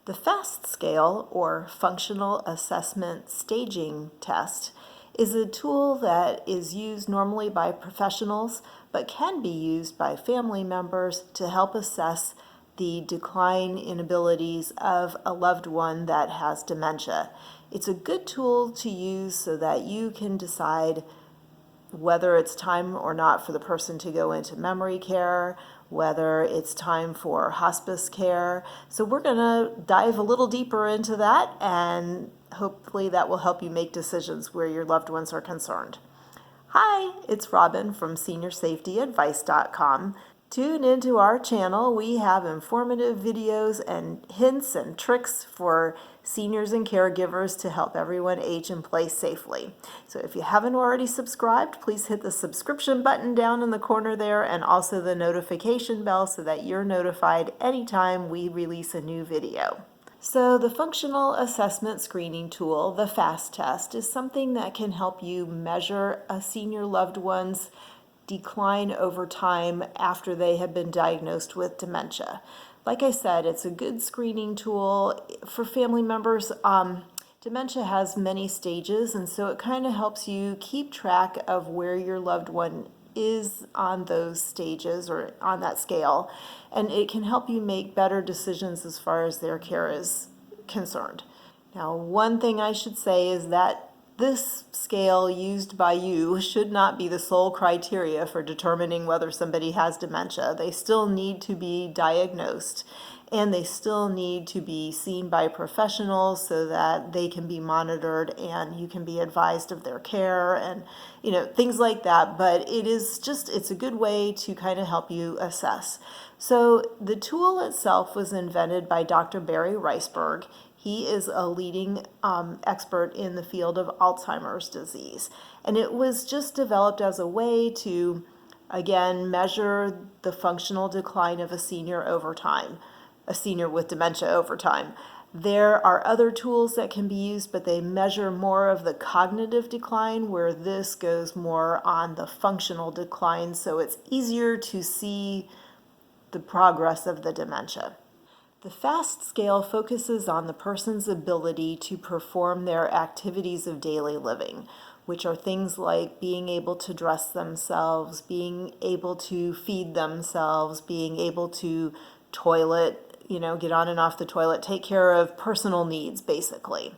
The FAST scale, or Functional Assessment Staging Test, is a tool that is used normally by professionals but can be used by family members to help assess the decline in abilities of a loved one that has dementia. It's a good tool to use so that you can decide whether it's time or not for the person to go into memory care, whether it's time for hospice care. So we're going to dive a little deeper into that, and hopefully that will help you make decisions where your loved ones are concerned. Hi, it's Robin from SeniorSafetyAdvice.com. Tune into our channel. We have informative videos and hints and tricks for seniors and caregivers to help everyone age in place safely. So if you haven't already subscribed, please hit the subscription button down in the corner there, and also the notification bell so that you're notified anytime we release a new video. So the Functional Assessment Screening Tool, the FAST test, is something that can help you measure a senior loved one's decline over time after they have been diagnosed with dementia. Like I said, it's a good screening tool for family members. Dementia has many stages, and so it kind of helps you keep track of where your loved one is on those stages or on that scale, and it can help you make better decisions as far as their care is concerned. Now, one thing I should say is that this scale used by you should not be the sole criteria for determining whether somebody has dementia. They still need to be diagnosed, and they still need to be seen by professionals so that they can be monitored and you can be advised of their care and things like that. But it's a good way to kind of help you assess. So the tool itself was invented by Dr. Barry Riceberg. He is a leading expert in the field of Alzheimer's disease. And it was just developed as a way to, again, measure the functional decline of a senior over time, a senior with dementia over time. There are other tools that can be used, but they measure more of the cognitive decline, where this goes more on the functional decline, so it's easier to see the progress of the dementia. The FAST scale focuses on the person's ability to perform their activities of daily living, which are things like being able to dress themselves, being able to feed themselves, being able to toilet, get on and off the toilet, take care of personal needs, basically.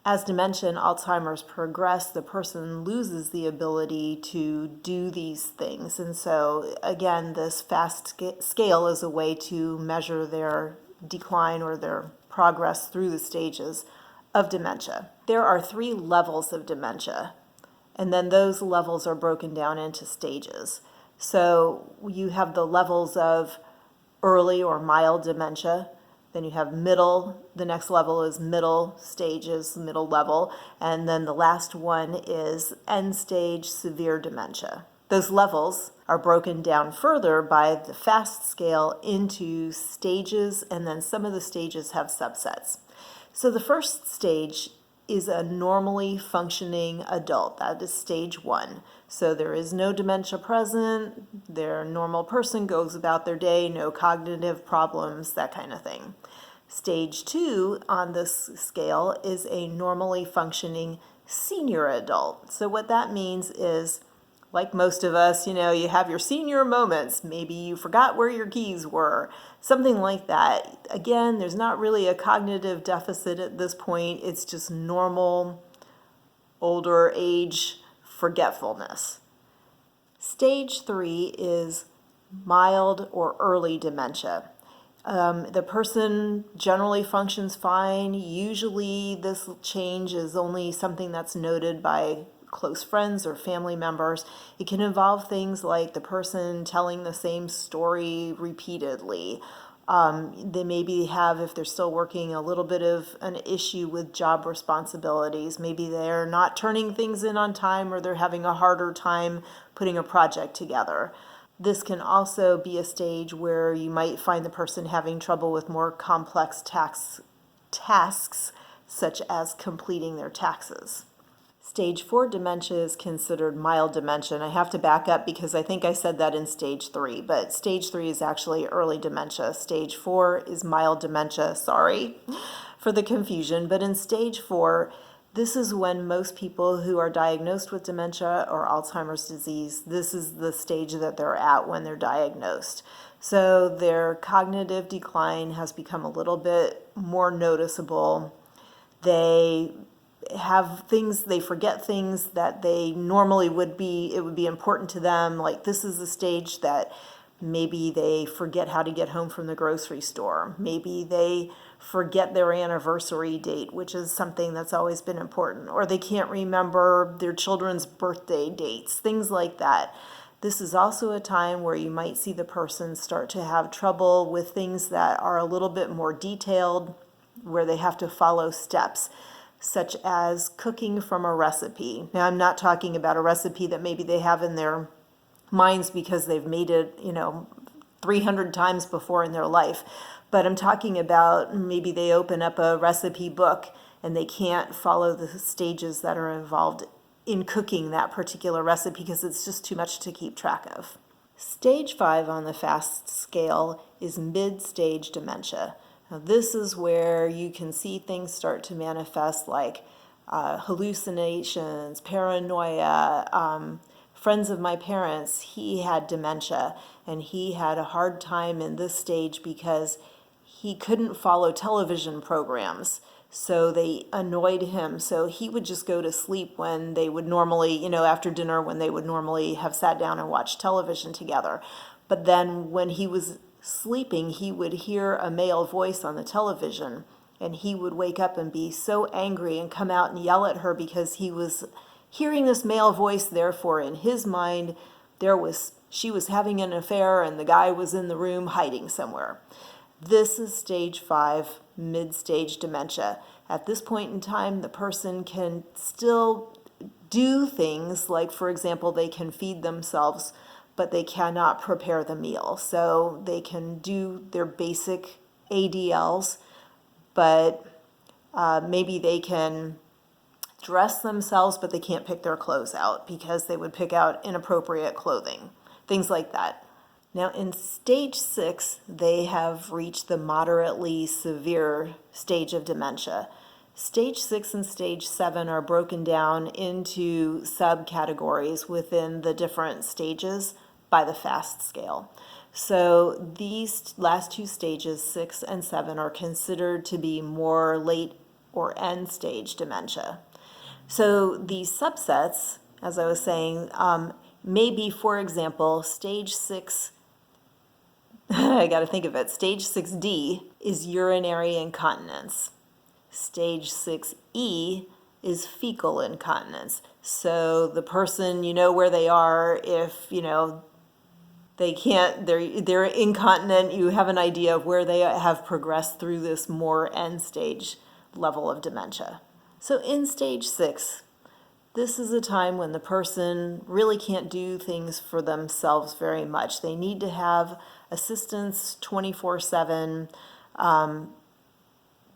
As dementia and Alzheimer's progress, the person loses the ability to do these things. And so, again, this FAST scale is a way to measure their decline or their progress through the stages of dementia. There are 3 levels of dementia, and then those levels are broken down into stages. So you have the levels of early or mild dementia, then you have middle, the next level is middle stages, middle level, and then the last one is end stage severe dementia. Those levels are broken down further by the FAST scale into stages, and then some of the stages have subsets. So the first stage is a normally functioning adult. That is stage 1. So there is no dementia present, their normal person goes about their day, no cognitive problems, that kind of thing. Stage 2 on this scale is a normally functioning senior adult. So what that means is, like most of us, you have your senior moments. Maybe you forgot where your keys were, something like that. Again, there's not really a cognitive deficit at this point. It's just normal older age forgetfulness. Stage 3 is mild or early dementia. The person generally functions fine. Usually this change is only something that's noted by close friends or family members. It can involve things like the person telling the same story repeatedly. They maybe have, if they're still working, a little bit of an issue with job responsibilities. Maybe they're not turning things in on time, or they're having a harder time putting a project together. This can also be a stage where you might find the person having trouble with more complex tasks, such as completing their taxes. Stage 4 dementia is considered mild dementia. And I have to back up because I think I said that in stage 3, but stage 3 is actually early dementia. Stage 4 is mild dementia. Sorry for the confusion. But in stage 4, this is when most people who are diagnosed with dementia or Alzheimer's disease, this is the stage that they're at when they're diagnosed. So their cognitive decline has become a little bit more noticeable. They have things, they forget things that they normally would be, it would be important to them. Like this is the stage that maybe they forget how to get home from the grocery store. Maybe they forget their anniversary date, which is something that's always been important. Or they can't remember their children's birthday dates, things like that. This is also a time where you might see the person start to have trouble with things that are a little bit more detailed, where they have to follow steps, such as cooking from a recipe. Now, I'm not talking about a recipe that maybe they have in their minds because they've made it, 300 times before in their life. But I'm talking about maybe they open up a recipe book and they can't follow the stages that are involved in cooking that particular recipe because it's just too much to keep track of. Stage 5 on the FAST scale is mid-stage dementia. Now, this is where you can see things start to manifest like hallucinations, paranoia. Friends of my parents, he had dementia, and he had a hard time in this stage because he couldn't follow television programs. So they annoyed him. So he would just go to sleep when they would normally, after dinner, when they would normally have sat down and watched television together. But then when he was sleeping, he would hear a male voice on the television, and he would wake up and be so angry and come out and yell at her because he was hearing this male voice. Therefore, in his mind, she was having an affair and the guy was in the room hiding somewhere. This is stage 5, mid-stage dementia. At this point in time, the person can still do things like, for example, they can feed themselves, but they cannot prepare the meal. So they can do their basic ADLs, but maybe they can dress themselves, but they can't pick their clothes out because they would pick out inappropriate clothing, things like that. Now, in stage 6, they have reached the moderately severe stage of dementia. Stage 6 and stage 7 are broken down into subcategories within the different stages by the FAST scale. So these last two stages, 6 and 7, are considered to be more late or end stage dementia. So these subsets, as I was saying, may be, for example, stage 6, I got to think of it, stage 6D is urinary incontinence. Stage 6E is fecal incontinence. So the person, where they are, if, they can't, they're incontinent, you have an idea of where they have progressed through this more end stage level of dementia. So in stage 6, this is a time when the person really can't do things for themselves very much. They need to have assistance 24/7.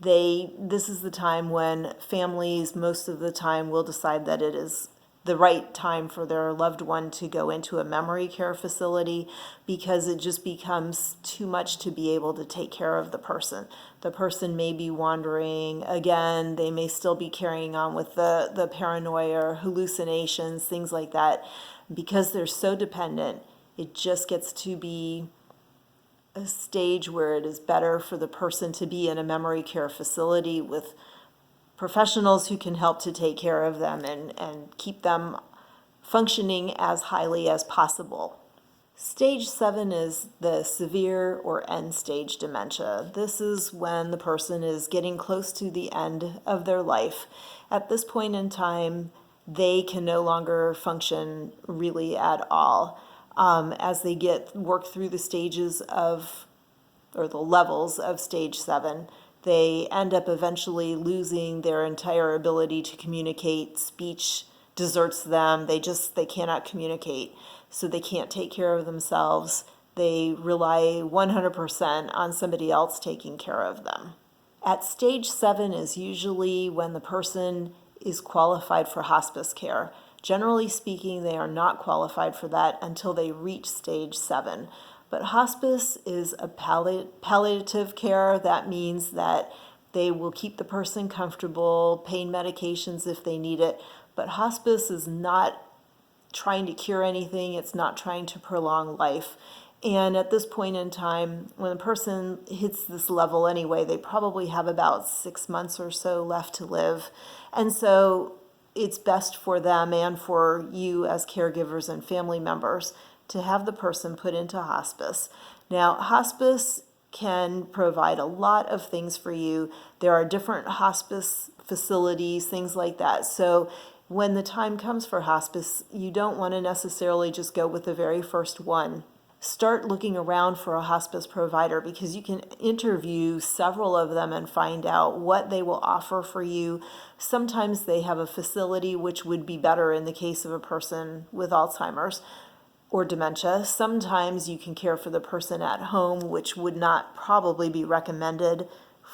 This is the time when families most of the time will decide that it is the right time for their loved one to go into a memory care facility because it just becomes too much to be able to take care of the person. The person may be wandering again, they may still be carrying on with the paranoia or hallucinations, things like that. Because they're so dependent, it just gets to be a stage where it is better for the person to be in a memory care facility with professionals who can help to take care of them and keep them functioning as highly as possible. Stage 7 is the severe or end stage dementia. This is when the person is getting close to the end of their life. At this point in time, they can no longer function really at all. As they work through the stages or the levels of stage 7, they end up eventually losing their entire ability to communicate. Speech deserts them. They cannot communicate. So they can't take care of themselves. They rely 100% on somebody else taking care of them. At stage 7 is usually when the person is qualified for hospice care. Generally speaking, they are not qualified for that until they reach stage 7. But hospice is a palliative care. That means that they will keep the person comfortable, pain medications if they need it. But hospice is not trying to cure anything. It's not trying to prolong life. And at this point in time, when a person hits this level anyway, they probably have about 6 months or so left to live. And so it's best for them and for you as caregivers and family members to have the person put into hospice. Now, hospice can provide a lot of things for you. There are different hospice facilities, things like that. So when the time comes for hospice, you don't want to necessarily just go with the very first one. Start looking around for a hospice provider, because you can interview several of them and find out what they will offer for you. Sometimes they have a facility which would be better in the case of a person with Alzheimer's or dementia. Sometimes you can care for the person at home, which would not probably be recommended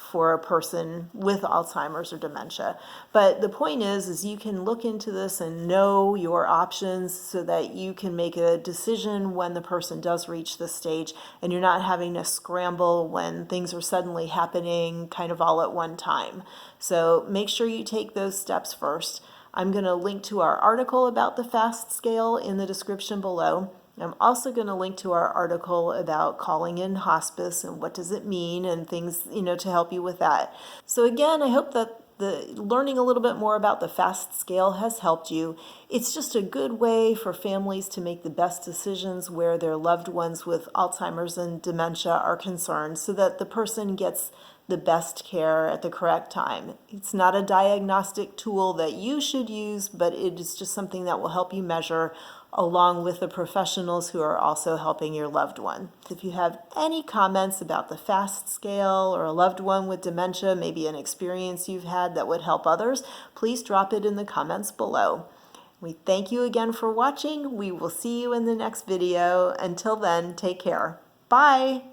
for a person with Alzheimer's or dementia. But the point is you can look into this and know your options so that you can make a decision when the person does reach this stage, and you're not having to scramble when things are suddenly happening kind of all at one time. So make sure you take those steps first. I'm going to link to our article about the FAST scale in the description below. I'm also going to link to our article about calling in hospice and what does it mean and things, to help you with that. So again, I hope that learning a little bit more about the FAST scale has helped you. It's just a good way for families to make the best decisions where their loved ones with Alzheimer's and dementia are concerned, so that the person gets the best care at the correct time. It's not a diagnostic tool that you should use, but it is just something that will help you measure along with the professionals who are also helping your loved one. If you have any comments about the FAST scale or a loved one with dementia, maybe an experience you've had that would help others, please drop it in the comments below. We thank you again for watching. We will see you in the next video. Until then, take care. Bye.